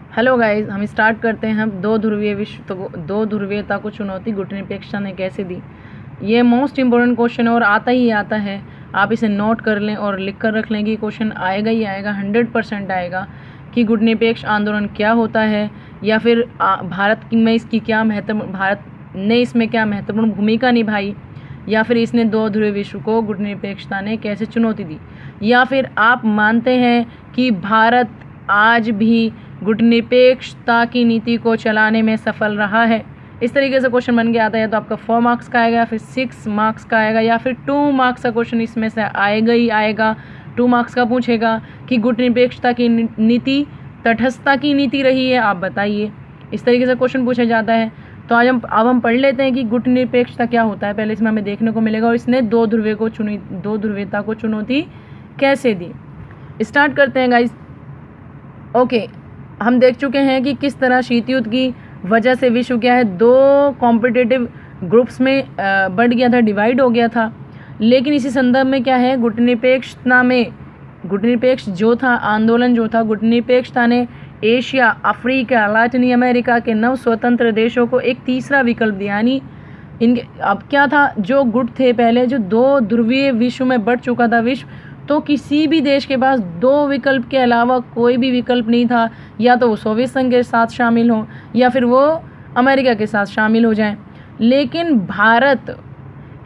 Hello guys, हम start करते हैं। हम दो ध्रुवीयता को चुनौती गुटनिरपेक्षता ने कैसे दी। ये मोस्ट इम्पोर्टेंट क्वेश्चन है और आता ही आता है। आप इसे नोट कर लें और लिख कर रख लें कि क्वेश्चन आएगा ही आएगा, 100% आएगा कि गुटनिरपेक्ष आंदोलन क्या होता है, या फिर भारत ने इसमें क्या महत्वपूर्ण भूमिका निभाई, या फिर इसने दो ध्रुवीय विश्व को गुटनिरपेक्षता ने कैसे चुनौती दी, या फिर आप मानते हैं कि भारत आज भी गुटनिरपेक्षता की नीति को चलाने में सफल रहा है। इस तरीके से क्वेश्चन बन के आता है, तो आपका 4 मार्क्स का आएगा, फिर 6 मार्क्स का आएगा, या फिर 2 मार्क्स का क्वेश्चन इसमें से आएगा ही आएगा। 2 मार्क्स का पूछेगा कि गुटनिरपेक्षता की नीति तटस्थता की नीति रही है, आप बताइए। इस तरीके से क्वेश्चन पूछा जाता है। तो आज हम पढ़ लेते हैं कि गुटनिरपेक्षता क्या होता है। पहले इसमें हमें देखने को मिलेगा और इसने दो ध्रुवीयता को चुनौती कैसे दी। स्टार्ट करते हैं गाइस। ओके, हम देख चुके हैं कि किस तरह शीत युद्ध की वजह से विश्व क्या है, दो कॉम्पिटिटिव ग्रुप्स में बढ़ गया था, डिवाइड हो गया था। लेकिन इसी संदर्भ में क्या है, गुटनिरपेक्षता ने एशिया, अफ्रीका, लैटिन अमेरिका के नव स्वतंत्र देशों को एक तीसरा विकल्प दिया। यानी इनके अब क्या था, जो गुट थे पहले, जो दो ध्रुवीय विश्व में बढ़ चुका था विश्व, तो किसी भी देश के पास दो विकल्प के अलावा कोई भी विकल्प नहीं था। या तो वो सोवियत संघ के साथ शामिल हो, या फिर वो अमेरिका के साथ शामिल हो जाएं। लेकिन भारत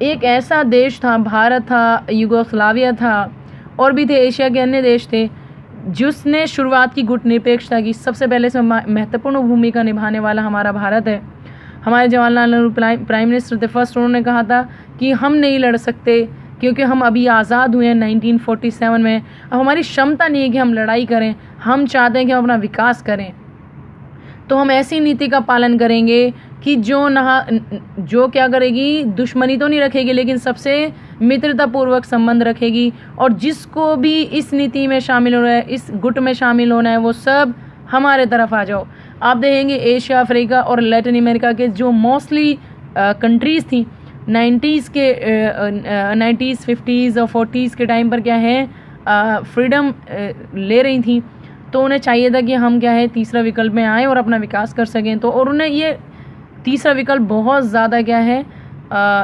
एक ऐसा देश था, भारत था, युगोस्लाविया था, और भी थे, एशिया के अन्य देश थे, जिसने शुरुआत की गुटनिरपेक्षता की। सबसे पहले से महत्वपूर्ण भूमिका निभाने वाला हमारा भारत है। हमारे जवाहरलाल नेहरू प्राइम मिनिस्टर थे फर्स्ट, उन्होंने कहा था कि हम नहीं लड़ सकते क्योंकि हम अभी आज़ाद हुए हैं 1947 में। अब हमारी क्षमता नहीं है कि हम लड़ाई करें, हम चाहते हैं कि हम अपना विकास करें। तो हम ऐसी नीति का पालन करेंगे कि जो क्या करेगी, दुश्मनी तो नहीं रखेगी, लेकिन सबसे मित्रतापूर्वक संबंध रखेगी। और जिसको भी इस नीति में शामिल होना है, इस गुट में शामिल होना है, वो सब हमारे तरफ आ जाओ। आप देखेंगे एशिया, अफ्रीका और लैटिन अमेरिका के जो मोस्टली कंट्रीज़ थी 90s, 50s और 40s के टाइम पर क्या है, फ्रीडम ले रही थी। तो उन्हें चाहिए था कि हम क्या है, तीसरा विकल्प में आए और अपना विकास कर सकें। तो और उन्हें ये तीसरा विकल्प बहुत ज़्यादा क्या है,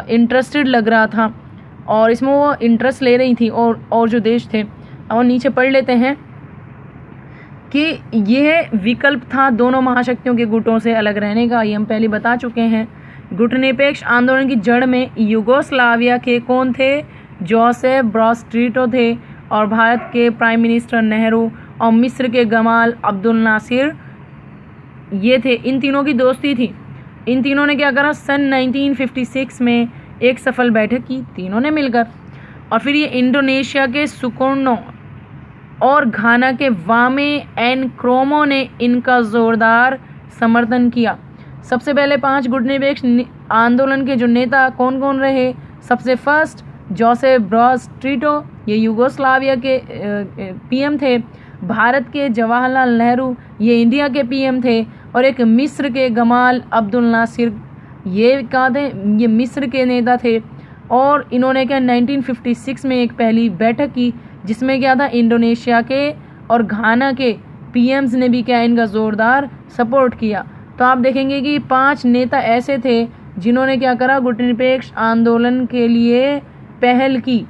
इंटरेस्टेड लग रहा था, और इसमें वो इंटरेस्ट ले रही थी। और जो देश थे, और नीचे पढ़ लेते हैं कि यह विकल्प था दोनों महाशक्तियों के गुटों से अलग रहने का। ये हम पहले बता चुके हैं। गुटनिरपेक्ष आंदोलन की जड़ में युगोस्लाविया के कौन थे, जोसेफ ब्रॉज टिटो थे, और भारत के प्राइम मिनिस्टर नेहरू, और मिस्र के गमाल अब्दुल नासिर, ये थे। इन तीनों की दोस्ती थी। इन तीनों ने क्या करा, सन 1956 में एक सफल बैठक की, तीनों ने मिलकर। और फिर ये इंडोनेशिया के सुकर्नो और घाना के वामे एन क्रोमो ने इनका जोरदार समर्थन किया। सबसे पहले 5 गुटनिरपेक्ष आंदोलन के जो नेता कौन कौन रहे, सबसे फर्स्ट जोसेफ ब्रॉज टिटो, ये युगोस्लाविया के पीएम थे। भारत के जवाहरलाल नेहरू, ये इंडिया के पीएम थे। और एक मिस्र के गमाल अब्दुल नासिर, ये कहाँ थे, ये मिस्र के नेता थे। और इन्होंने क्या 1956 में एक पहली बैठक की, जिसमें क्या था, इंडोनेशिया के और घाना के पीएम्स ने भी क्या इनका ज़ोरदार सपोर्ट किया। तो आप देखेंगे कि 5 नेता ऐसे थे जिन्होंने क्या करा, गुटनिरपेक्ष आंदोलन के लिए पहल की।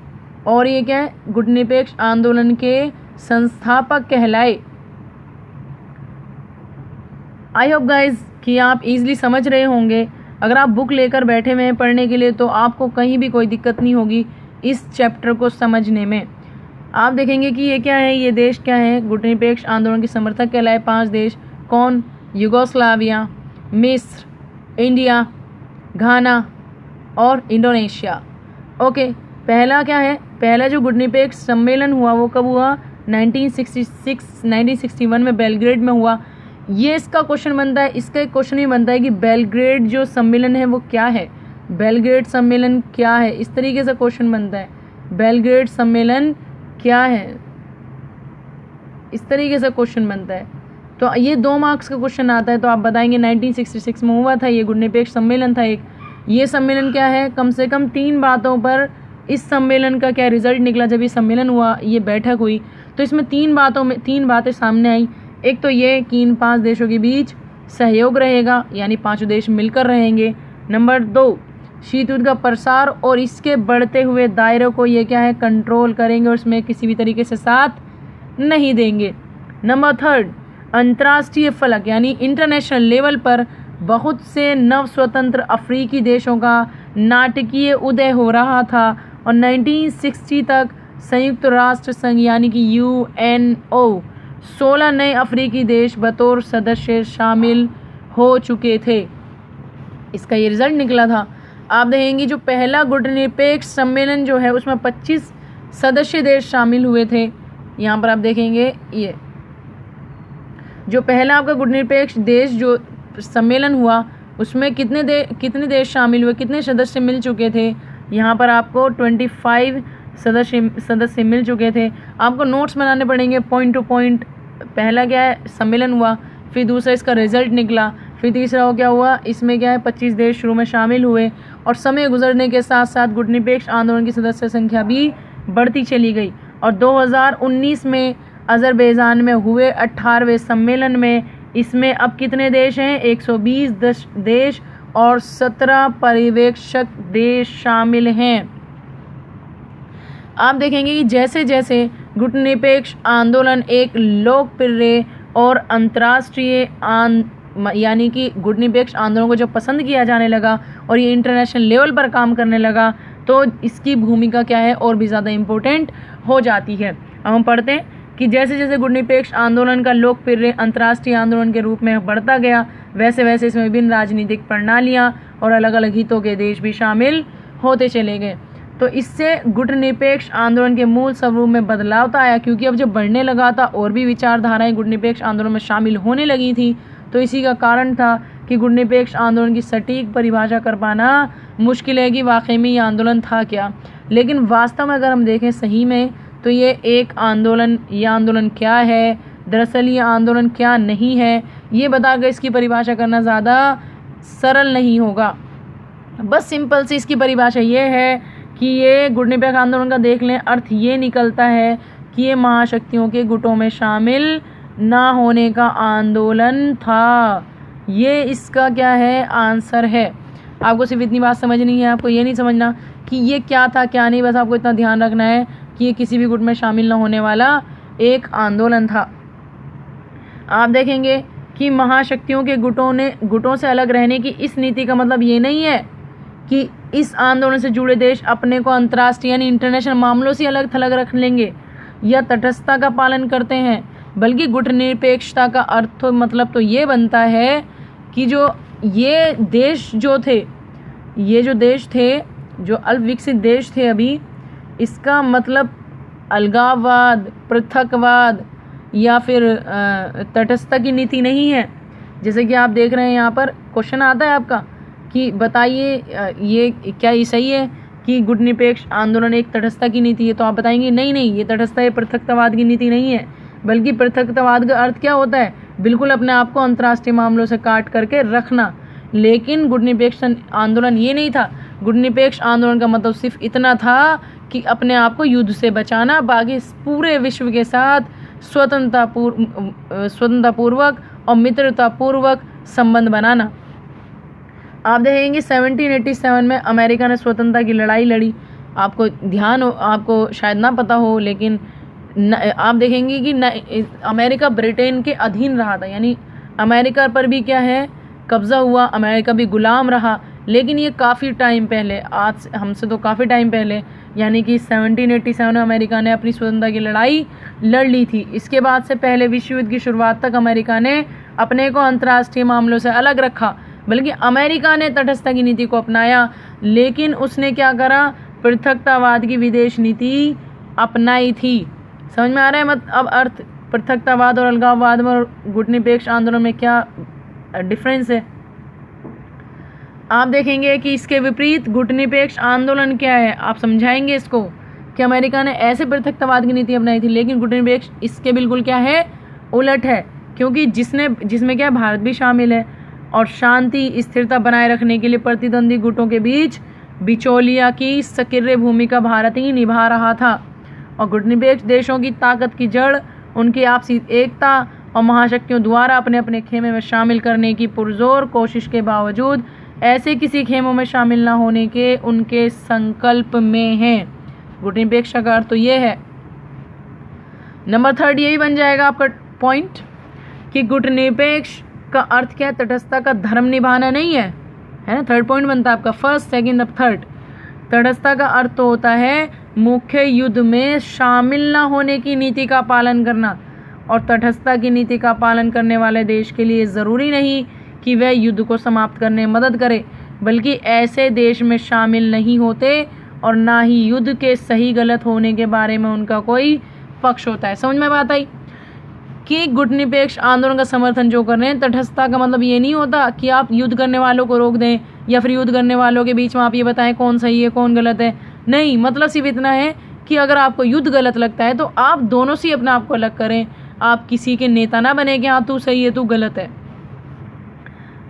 और ये क्या है, गुटनिरपेक्ष आंदोलन के संस्थापक कहलाए। आई होप गाइज कि आप इजीली समझ रहे होंगे। अगर आप बुक लेकर बैठे हुए हैं पढ़ने के लिए, तो आपको कहीं भी कोई दिक्कत नहीं होगी इस चैप्टर को समझने में। आप देखेंगे कि ये क्या है, ये देश क्या है, गुटनिरपेक्ष आंदोलन के समर्थक कहलाए 5 देश। कौन, युगोस्लाविया, मिस्र, इंडिया, घाना और इंडोनेशिया। ओके, पहला क्या है, पहला जो गुटनिरपेक्ष सम्मेलन हुआ वो कब हुआ, 1961 में बेलग्रेड में हुआ। ये इसका क्वेश्चन बनता है, इसका एक क्वेश्चन ही बनता है कि बेलग्रेड जो सम्मेलन है वो क्या है, बेलग्रेड सम्मेलन क्या है। इस तरीके से क्वेश्चन बनता है, बेलग्रेड सम्मेलन क्या है, इस तरीके से क्वेश्चन बनता है। तो ये 2 मार्क्स का क्वेश्चन आता है। तो आप बताएंगे 1966 में हुआ था, ये गुटनिरपेक्ष सम्मेलन था एक। ये सम्मेलन क्या है, कम से कम 3 बातों पर इस सम्मेलन का क्या रिजल्ट निकला। जब ये सम्मेलन हुआ, ये बैठक हुई, तो इसमें 3 बातें सामने आई एक तो ये कि इन 5 देशों के बीच सहयोग रहेगा, यानी 5 देश मिलकर रहेंगे। नंबर 2, शीत युद्ध का प्रसार और इसके बढ़ते हुए दायरे को ये क्या है, कंट्रोल करेंगे और इसमें किसी भी तरीके से साथ नहीं देंगे। नंबर 3, अंतर्राष्ट्रीय फलक यानी इंटरनेशनल लेवल पर बहुत से नव स्वतंत्र अफ्रीकी देशों का नाटकीय उदय हो रहा था और 1960 तक संयुक्त राष्ट्र संघ यानी कि UNO 16 नए अफ्रीकी देश बतौर सदस्य शामिल हो चुके थे। इसका ये रिजल्ट निकला था। आप देखेंगे जो पहला गुटनिरपेक्ष सम्मेलन जो है उसमें 25 सदस्य देश शामिल हुए थे। यहाँ पर आप देखेंगे ये जो पहला आपका गुटनिरपेक्ष देश जो सम्मेलन हुआ उसमें कितने देश शामिल हुए, कितने सदस्य मिल चुके थे। यहाँ पर आपको 25 सदस्य मिल चुके थे। आपको नोट्स बनाने पड़ेंगे पॉइंट टू पॉइंट। पहला क्या है, सम्मेलन हुआ, फिर दूसरा इसका रिजल्ट निकला, फिर तीसरा क्या हुआ, इसमें क्या है 25 देश शुरू में शामिल हुए और समय गुजरने के साथ साथ गुटनिरपेक्ष आंदोलन की सदस्य संख्या भी बढ़ती चली गई और 2019 में अज़रबैजान में हुए 18वें सम्मेलन में इसमें अब कितने देश हैं, 120 देश और 17 पर्यवेक्षक देश शामिल हैं। आप देखेंगे कि जैसे जैसे गुटनिरपेक्ष आंदोलन एक लोकप्रिय और अंतर्राष्ट्रीय यानी कि गुटनिरपेक्ष आंदोलन को जब पसंद किया जाने लगा और ये इंटरनेशनल लेवल पर काम करने लगा तो इसकी भूमिका क्या है और भी ज़्यादा इम्पोर्टेंट हो जाती है। अब हम पढ़ते हैं कि जैसे जैसे गुटनिरपेक्ष आंदोलन का लोकप्रिय अंतर्राष्ट्रीय आंदोलन के रूप में बढ़ता गया वैसे वैसे इसमें विभिन्न राजनीतिक प्रणालियाँ और अलग अलग हितों के देश भी शामिल होते चले गए। तो इससे गुटनिरपेक्ष आंदोलन के मूल स्वरूप में बदलाव तो आया, क्योंकि अब जब बढ़ने लगा था और भी विचारधाराएं गुटनिरपेक्ष आंदोलन में शामिल होने लगी थी, तो इसी का कारण था कि गुटनिरपेक्ष आंदोलन की सटीक परिभाषा कर पाना मुश्किल है कि वाकई में ये आंदोलन था क्या। लेकिन वास्तव में अगर हम देखें सही में तो ये एक आंदोलन, ये आंदोलन क्या है, दरअसल ये आंदोलन क्या नहीं है, ये बताकर इसकी परिभाषा करना ज़्यादा सरल नहीं होगा। बस सिंपल सी इसकी परिभाषा ये है कि ये गुटनिरपेक्ष आंदोलन का देख लें, अर्थ ये निकलता है कि ये महाशक्तियों के गुटों में शामिल ना होने का आंदोलन था। ये इसका क्या है, आंसर है। आपको सिर्फ इतनी बात समझनी है, आपको ये नहीं समझना कि ये क्या था क्या नहीं, बस आपको इतना ध्यान रखना है कि ये किसी भी गुट में शामिल ना होने वाला एक आंदोलन था। आप देखेंगे कि महाशक्तियों के गुटों से अलग रहने की इस नीति का मतलब ये नहीं है कि इस आंदोलन से जुड़े देश अपने को अंतर्राष्ट्रीय यानी इंटरनेशनल मामलों से अलग थलग रख लेंगे या तटस्थता का पालन करते हैं, बल्कि गुटनिरपेक्षता का अर्थ मतलब तो ये बनता है कि जो ये देश जो थे, ये जो देश थे, जो अल्पविकसित देश थे अभी, इसका मतलब अलगाववाद, पृथकवाद या फिर तटस्थता की नीति नहीं है। जैसे कि आप देख रहे हैं यहाँ पर क्वेश्चन आता है आपका कि बताइए ये क्या ये सही है कि गुटनिरपेक्ष आंदोलन एक तटस्थता की नीति है, तो आप बताएंगे नहीं नहीं, ये तटस्थता या पृथकतावाद की नीति नहीं है, बल्कि पृथकतावाद का अर्थ क्या होता है, बिल्कुल अपने आप को अंतर्राष्ट्रीय मामलों से काट करके रखना। लेकिन गुटनिरपेक्ष आंदोलन ये नहीं था। गुटनिरपेक्ष आंदोलन का मतलब सिर्फ इतना था कि अपने आप को युद्ध से बचाना, बाकी पूरे विश्व के साथ स्वतंत्रतापूर्वक और मित्रतापूर्वक संबंध बनाना। आप देखेंगे 1787 में अमेरिका ने स्वतंत्रता की लड़ाई लड़ी। आपको शायद ना पता हो, लेकिन आप देखेंगे कि अमेरिका ब्रिटेन के अधीन रहा था, यानी अमेरिका पर भी क्या है, कब्ज़ा हुआ, अमेरिका भी गुलाम रहा। लेकिन ये काफ़ी टाइम पहले, आज हमसे तो काफ़ी टाइम पहले, यानी कि 1787 में अमेरिका ने अपनी स्वतंत्रता की लड़ाई लड़ ली थी। इसके बाद से पहले विश्व युद्ध की शुरुआत तक अमेरिका ने अपने को अंतर्राष्ट्रीय मामलों से अलग रखा, बल्कि अमेरिका ने तटस्थता की नीति को अपनाया। लेकिन उसने क्या करा, पृथकतावाद की विदेश नीति अपनाई थी। समझ में आ रहा है अब अर्थ पृथकतावाद और अलगाववाद में और गुटनिरपेक्ष आंदोलन में क्या डिफरेंस है। आप देखेंगे कि इसके विपरीत गुटनिरपेक्ष आंदोलन क्या है, आप समझाएंगे इसको कि अमेरिका ने ऐसे पृथकतावाद की नीति अपनाई थी, लेकिन गुटनिरपेक्ष इसके बिल्कुल क्या है, उलट है। क्योंकि जिसमें क्या भारत भी शामिल है और शांति स्थिरता बनाए रखने के लिए प्रतिद्वंदी गुटों के बीच बिचौलिया की सक्रिय भूमिका भारत ही निभा रहा था। और गुटनिरपेक्ष देशों की ताकत की जड़ उनकी आपसी एकता और महाशक्तियों द्वारा अपने अपने खेमे में शामिल करने की पुरजोर कोशिश के बावजूद ऐसे किसी खेमों में शामिल ना होने के उनके संकल्प में है। गुटनिरपेक्ष का अर्थ तो ये है। नंबर 3 यही बन जाएगा आपका पॉइंट कि गुटनिरपेक्ष का अर्थ क्या है, तटस्थता का धर्म निभाना नहीं है, है ना। 3rd पॉइंट बनता है आपका, 1st, 2nd, 3rd। तटस्थता का अर्थ तो होता है मुख्य युद्ध में शामिल ना होने की नीति का पालन करना, और तटस्थता की नीति का पालन करने वाले देश के लिए ज़रूरी नहीं कि वह युद्ध को समाप्त करने में मदद करे, बल्कि ऐसे देश में शामिल नहीं होते और ना ही युद्ध के सही गलत होने के बारे में उनका कोई पक्ष होता है। समझ में बात आई कि गुटनिरपेक्ष आंदोलन का समर्थन जो कर रहे हैं, तटस्थता का मतलब ये नहीं होता कि आप युद्ध करने वालों को रोक दें या फिर युद्ध करने वालों के बीच में आप ये बताएं कौन सही है कौन गलत है। नहीं, मतलब सिर्फ इतना है कि अगर आपको युद्ध गलत लगता है तो आप दोनों से अपने आप को अलग करें। आप किसी के नेता ना बने कि हाँ तू सही है तू गलत है।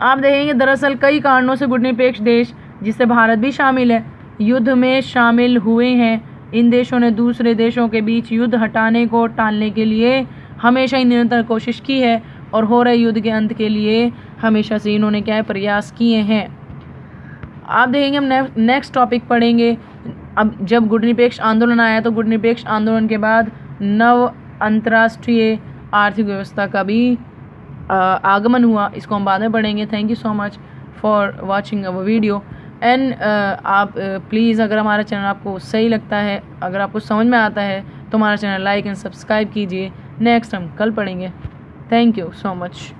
आप देखेंगे दरअसल कई कारणों से गुटनिरपेक्ष देश, जिससे भारत भी शामिल है, युद्ध में शामिल हुए हैं। इन देशों ने दूसरे देशों के बीच युद्ध हटाने को टालने के लिए हमेशा ही निरंतर कोशिश की है और हो रहे युद्ध के अंत के लिए हमेशा से इन्होंने क्या है प्रयास किए हैं। आप देखेंगे हम नेक्स्ट टॉपिक पढ़ेंगे। अब जब गुटनिरपेक्ष आंदोलन आया तो गुटनिरपेक्ष आंदोलन के बाद नव अंतर्राष्ट्रीय आर्थिक व्यवस्था का भी आगमन हुआ। इसको हम बाद में पढ़ेंगे। Thank you so much for watching our video and आप प्लीज़ अगर हमारा चैनल आपको सही लगता है, अगर आपको समझ में आता है तो हमारा चैनल लाइक एंड सब्सक्राइब कीजिए। नेक्स्ट हम कल पढ़ेंगे। Thank you so much.